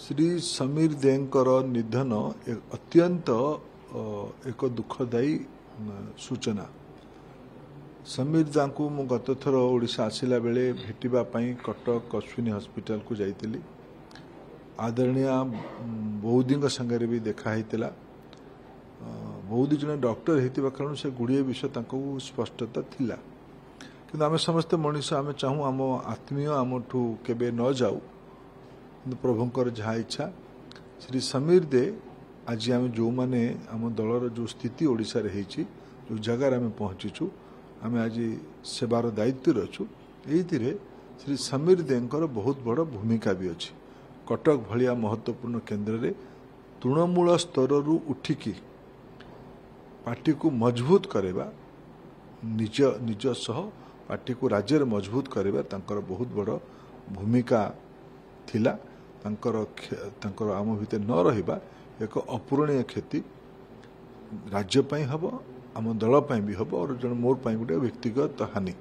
श्री समीर देंकर निधन अत्यंत एक दुखदायी सूचना। समीर दा को मु गत थर ओडिशा आसिला बेले भेटिबापी कटक अश्विनी हॉस्पिटल को जाइतिली। आदरणीय बौद्धी संगे भी देखाई बौद्धी जन डॉक्टर होता कारण से गुड़िए विषय स्पष्टता थिला कि आम समस्त मनीष आम चाहूँ आम आत्मीय आमठू केबे न जाऊ प्रभुंकर जहाँ इच्छा। श्री समीर दे आज आम जो माने आम दलर जो स्थिति ओडिशा रे होइछि जो जगार आम पहुँचीचु आम आज सेवार दायित्व अच्छु। ये श्री समीर देंकर बहुत बड़ भूमिका भी अच्छी। कटक भलिया महत्वपूर्ण केन्द्र रे तृणमूल स्तर उठिकी पार्टी को मजबूत करवा निज सह पार्टी को राज्य रे मजबूत करवा तांकर बहुत बड़ भूमिका थिला। तांकर आम भितर न रहिबा एक अपूरणीय क्षति राज्य पई हबो आम दल पई भी हबो और जन मोर पई गोटे व्यक्तिगत हानि।